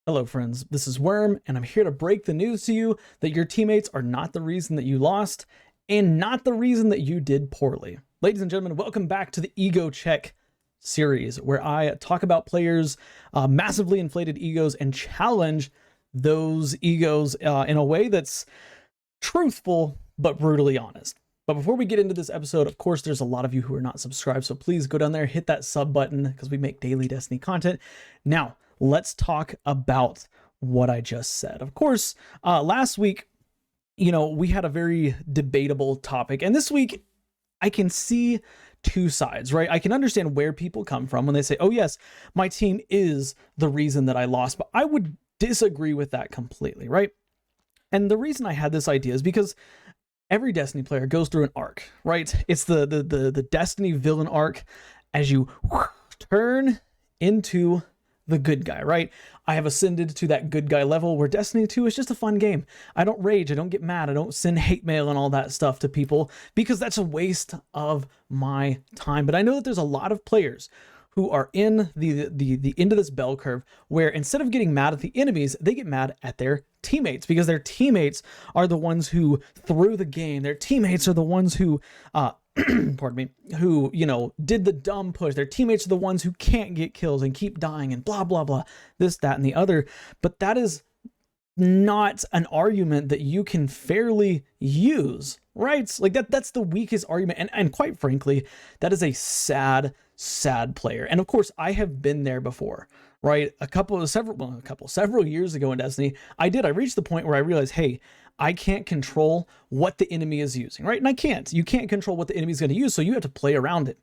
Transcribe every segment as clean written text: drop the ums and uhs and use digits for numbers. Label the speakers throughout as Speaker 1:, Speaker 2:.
Speaker 1: Hello friends, this is Worm, and I'm here to break the news to you that your teammates are not the reason that you lost, and not the reason that you did poorly. Ladies and gentlemen, welcome back to the Ego Check series, where I talk about players' massively inflated egos and challenge those egos in a way that's truthful but brutally honest. But before we get into this episode, of course, there's a lot of you who are not subscribed, so please go down there, hit that sub button, because we make daily Destiny content. Now, let's talk about what I just said. Of course, last week, we had a very debatable topic, and this week, I can see two sides, right? I can understand where people come from when they say, oh yes, my team is the reason that I lost, but I would disagree with that completely, right? And the reason I had this idea is because every Destiny player goes through an arc, right? It's the Destiny villain arc as you turn into the good guy, right? I have ascended to that good guy level where Destiny 2 is just a fun game. I don't rage, I don't get mad, I don't send hate mail and all that stuff to people because that's a waste of my time. But I know that there's a lot of players who are in the end of this bell curve where instead of getting mad at the enemies, they get mad at their teammates because their teammates are the ones who threw the game. Their teammates are the ones who pardon me, who, did the dumb push. Their teammates are the ones who can't get kills and keep dying and blah, blah, blah, this, that, and the other. But that is not an argument that you can fairly use, right? Like that's the weakest argument. And quite frankly, that is a sad player. And of course, I have been there before, right? Several years ago in Destiny, I reached the point where I realized, hey, I can't control what the enemy is using, right? And you can't control what the enemy is going to use, so you have to play around it.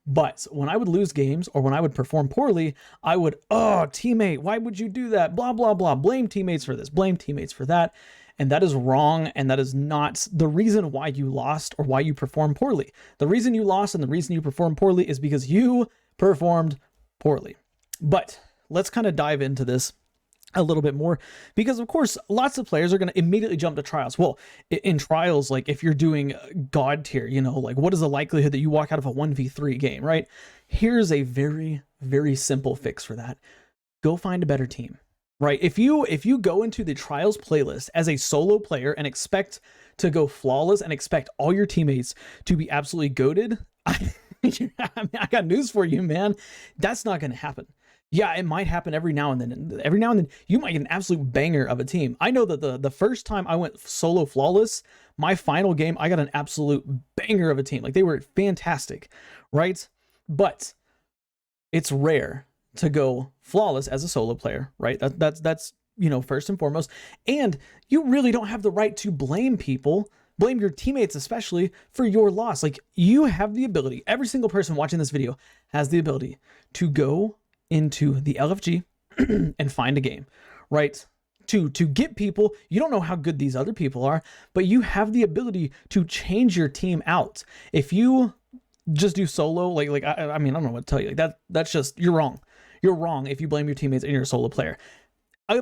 Speaker 1: But when I would lose games or when I would perform poorly, I would, oh, teammate, why would you do that? Blah, blah, blah. Blame teammates for this, blame teammates for that. And that is wrong. And that is not the reason why you lost or why you performed poorly. The reason you lost and the reason you performed poorly is because you performed poorly. But let's kind of dive into this a little bit more because of course lots of players are going to immediately jump to trials. Well, in trials, like if you're doing god tier, like what is the likelihood that you walk out of a 1v3 game, right? Here's a very, very simple fix for that. Go find a better team, right? If you go into the trials playlist as a solo player and expect to go flawless and expect all your teammates to be absolutely goated, I got news for you, man. That's not going to happen. Yeah, it might happen every now and then. Every now and then, you might get an absolute banger of a team. I know that the first time I went solo flawless, my final game, I got an absolute banger of a team. Like, they were fantastic, right? But it's rare to go flawless as a solo player, right? That's first and foremost. And you really don't have the right to blame people, blame your teammates especially, for your loss. Like, you have the ability, every single person watching this video has the ability to go into the LFG and find a game, right? To get people, you don't know how good these other people are, but you have the ability to change your team out. If you just do solo, I mean, I don't know what to tell you. Like that's just, you're wrong. You're wrong if you blame your teammates and you're a solo player.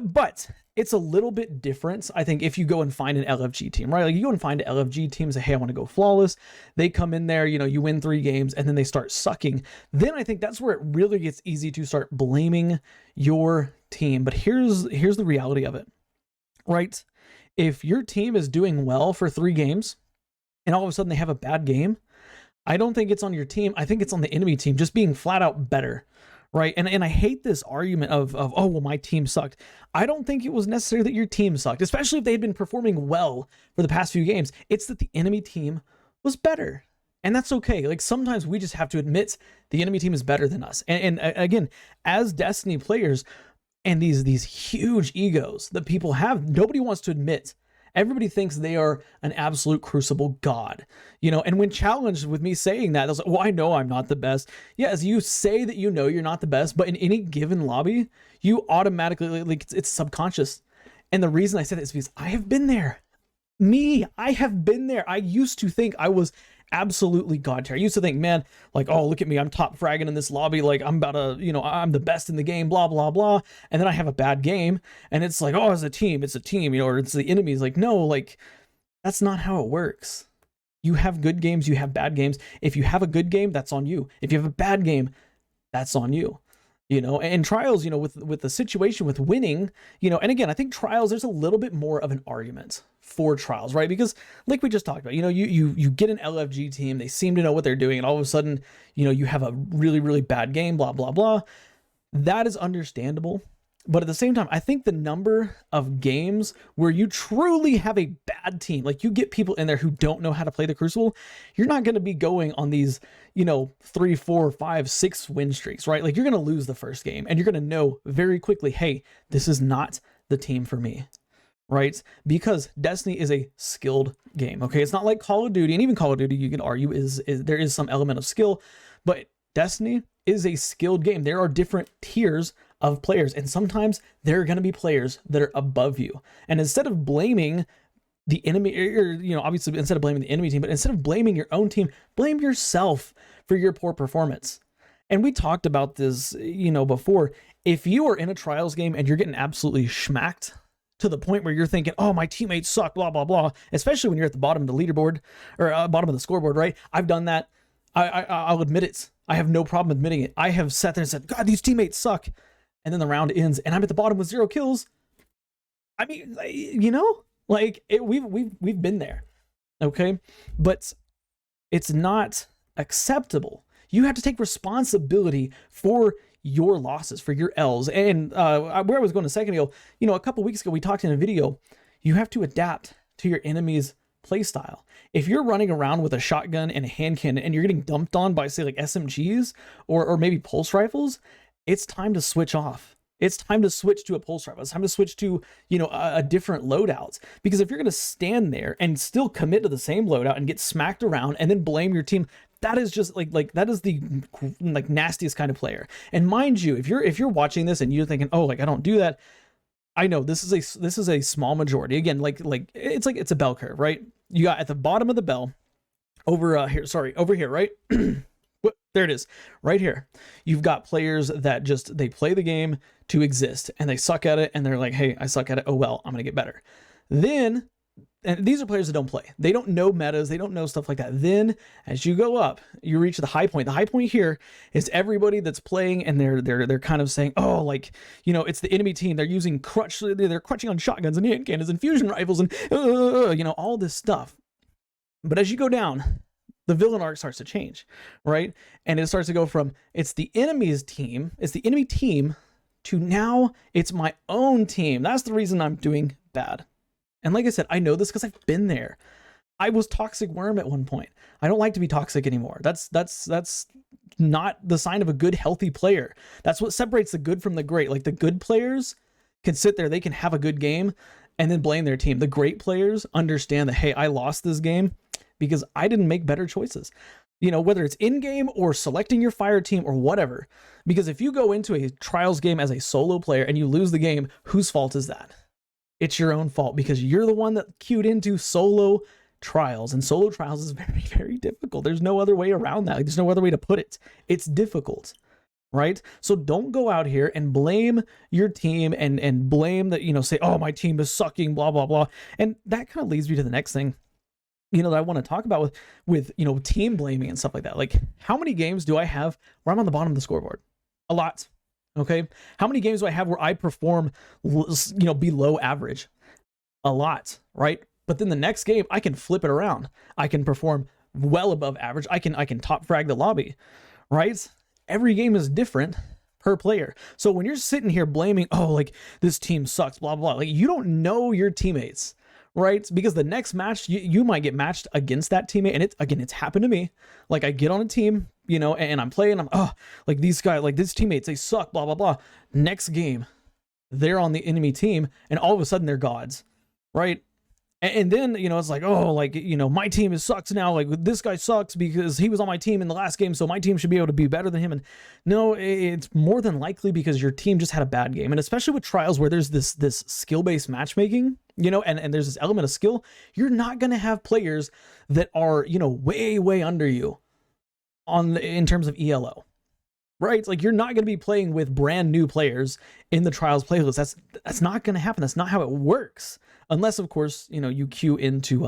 Speaker 1: But it's a little bit different, I think, if you go and find an LFG team, right? Like, you go and find an LFG team and say, hey, I want to go flawless. They come in there, you win 3 games, and then they start sucking. Then I think that's where it really gets easy to start blaming your team. But here's the reality of it, right? If your team is doing well for 3 games, and all of a sudden they have a bad game, I don't think it's on your team. I think it's on the enemy team just being flat out better. Right. And I hate this argument of, oh, well, my team sucked. I don't think it was necessary that your team sucked, especially if they had been performing well for the past few games. It's that the enemy team was better. And that's okay. Like, sometimes we just have to admit the enemy team is better than us. And again, as Destiny players and these huge egos that people have, nobody wants to admit. Everybody thinks they are an absolute crucible god, and when challenged with me saying that, I was like, well, I know I'm not the best. Yes, you say that you're not the best, but in any given lobby, you automatically, like, it's subconscious. And the reason I said it is because I have been there. I have been there. I used to think I was absolutely god tier. I used to think, man, like, oh, look at me, I'm top fragging in this lobby, like, I'm about to, I'm the best in the game, blah, blah, blah. And then I have a bad game, and it's like, oh, it's a team, or it's the enemies. Like, no, like, that's not how it works. You have good games, you have bad games. If you have a good game, that's on you. If you have a bad game, that's on you. And trials, with the situation with winning, and again, I think trials, there's a little bit more of an argument for trials, right? Because like we just talked about, you get an LFG team, they seem to know what they're doing, and all of a sudden, you have a really, really bad game, blah, blah, blah. That is understandable. But at the same time, I think the number of games where you truly have a bad team, like you get people in there who don't know how to play the Crucible, you're not going to be going on these, 3, 4, 5, 6 win streaks, right? Like you're going to lose the first game and you're going to know very quickly, hey, this is not the team for me, right? Because Destiny is a skilled game, okay? It's not like Call of Duty, and even Call of Duty, you can argue, is there is some element of skill, but Destiny is a skilled game. There are different tiers of players, and sometimes there are going to be players that are above you. And instead of blaming the enemy, or obviously instead of blaming the enemy team, but instead of blaming your own team, blame yourself for your poor performance. And we talked about this, before. If you are in a trials game and you're getting absolutely schmacked to the point where you're thinking, oh, my teammates suck, blah, blah, blah, especially when you're at the bottom of the leaderboard or bottom of the scoreboard, right? I've done that. I'll admit it. I have no problem admitting it. I have sat there and said, God, these teammates suck. And then the round ends and I'm at the bottom with 0 kills. I mean, we've been there. Okay. But it's not acceptable. You have to take responsibility for your losses, for your L's. And where I was going a second ago, a couple weeks ago, we talked in a video, you have to adapt to your enemy's playstyle. If you're running around with a shotgun and a hand cannon and you're getting dumped on by, say, like SMGs or maybe pulse rifles, it's time to switch off. It's time to switch to a pulse rifle. It's time to switch to, a different loadout. Because if you're going to stand there and still commit to the same loadout and get smacked around and then blame your team, that is just like that is the nastiest kind of player. And mind you, if you're watching this and you're thinking, oh, I don't do that, I know this is a small majority. Again, it's a bell curve, right? You got at the bottom of the bell over here, right? There it is, right here. You've got players that they play the game to exist and they suck at it and they're like, hey, I suck at it. Oh, well, I'm going to get better. Then, and these are players that don't play. They don't know metas. They don't know stuff like that. Then as you go up, you reach the high point. The high point here is everybody that's playing and they're kind of saying, oh, it's the enemy team. They're using they're crutching on shotguns and hand cannons and fusion rifles and, all this stuff. But as you go down, the villain arc starts to change, right? And it starts to go from, it's the enemy team to now it's my own team. That's the reason I'm doing bad. And like I said, I know this because I've been there. I was toxic worm at one point. I don't like to be toxic anymore. That's not the sign of a good, healthy player. That's what separates the good from the great. Like the good players can sit there, they can have a good game and then blame their team. The great players understand that, hey, I lost this game because I didn't make better choices, whether it's in game or selecting your fire team or whatever. Because if you go into a trials game as a solo player and you lose the game, whose fault is that? It's your own fault because you're the one that queued into solo trials, and solo trials is very, very difficult. There's no other way around that. There's no other way to put it. It's difficult, right? So don't go out here and blame your team and blame that, say, oh, my team is sucking, blah, blah, blah. And that kind of leads me to the next thing, that I want to talk about with team blaming and stuff like that. Like, how many games do I have where I'm on the bottom of the scoreboard? A lot. Okay. How many games do I have where I perform, below average? A lot, right? But then the next game, I can flip it around. I can perform well above average. I can top frag the lobby, right? Every game is different per player. So when you're sitting here blaming, oh, this team sucks, blah, blah, you don't know your teammates, right? Because the next match, you might get matched against that teammate. And it's happened to me. I get on a team, and I'm playing, these guys, these teammates, they suck, blah, blah, blah. Next game, they're on the enemy team and all of a sudden they're gods, right? And then, it's my team sucks now. This guy sucks because he was on my team in the last game, so my team should be able to be better than him. And no, it's more than likely because your team just had a bad game. And especially with trials where there's this skill-based matchmaking, and there's this element of skill, you're not going to have players that are, way, way under you in terms of ELO. Right? You're not going to be playing with brand new players in the trials playlist. That's not going to happen. That's not how it works. Unless, of course, you queue into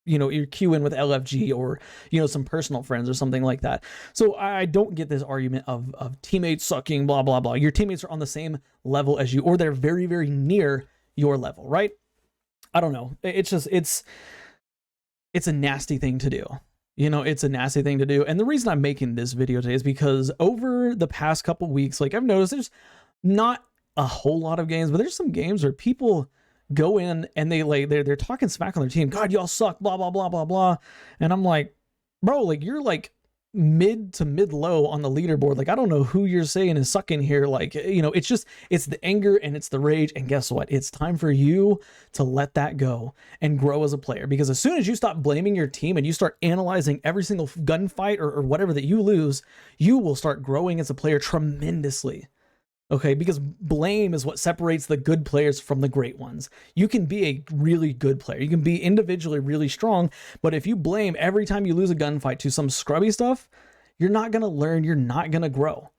Speaker 1: you're queuing with LFG or, some personal friends or something like that. So I don't get this argument of teammates sucking, blah, blah, blah. Your teammates are on the same level as you, or they're very, very near your level, right? I don't know. It's just, it's a nasty thing to do. It's a nasty thing to do. And the reason I'm making this video today is because over the past couple weeks, like I've noticed there's not a whole lot of games, but there's some games where people go in and they're talking smack on their team. God, y'all suck, blah, blah, blah, blah, blah. And I'm like, bro, like you're like mid to mid low on the leaderboard. Like, I don't know who you're saying is sucking here. Like, it's the anger and it's the rage. And guess what? It's time for you to let that go and grow as a player. Because as soon as you stop blaming your team and you start analyzing every single gunfight or whatever that you lose, you will start growing as a player tremendously. Okay, because blame is what separates the good players from the great ones. You can be a really good player. You can be individually really strong, but if you blame every time you lose a gunfight to some scrubby stuff, you're not going to learn. You're not going to grow.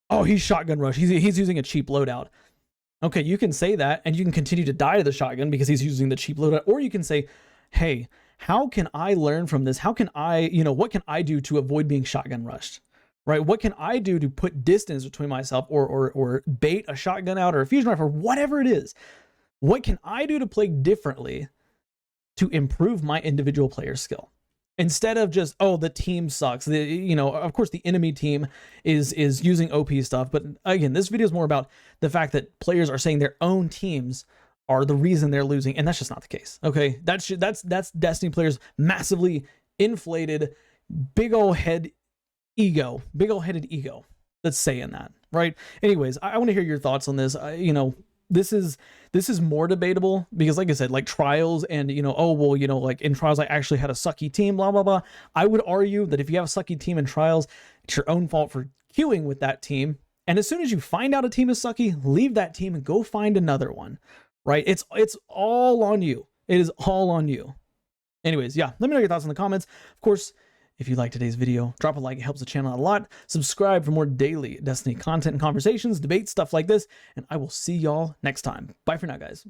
Speaker 1: Oh, he's shotgun rush. He's using a cheap loadout. Okay, you can say that, and you can continue to die to the shotgun because he's using the cheap loadout. Or you can say, hey, how can I learn from this? How can I, what can I do to avoid being shotgun rushed? Right? What can I do to put distance between myself or bait a shotgun out or a fusion rifle or whatever it is? What can I do to play differently to improve my individual player skill? Instead of just, oh, the team sucks. Of course the enemy team is using OP stuff. But again, this video is more about the fact that players are saying their own teams are the reason they're losing. And that's just not the case. Okay. That's Destiny players massively inflated, big old headed ego that's saying that, right? Anyways, I want to hear your thoughts on this. This is more debatable because, like I said, like trials and, oh, well, like in trials, I actually had a sucky team, blah, blah, blah. I would argue that if you have a sucky team in trials, it's your own fault for queuing with that team. And as soon as you find out a team is sucky, leave that team and go find another one, right? It's all on you. It is all on you. Anyways, yeah, let me know your thoughts in the comments. Of course, if you liked today's video, drop a like. It helps the channel out a lot. Subscribe for more daily Destiny content and conversations, debates, stuff like this. And I will see y'all next time. Bye for now, guys.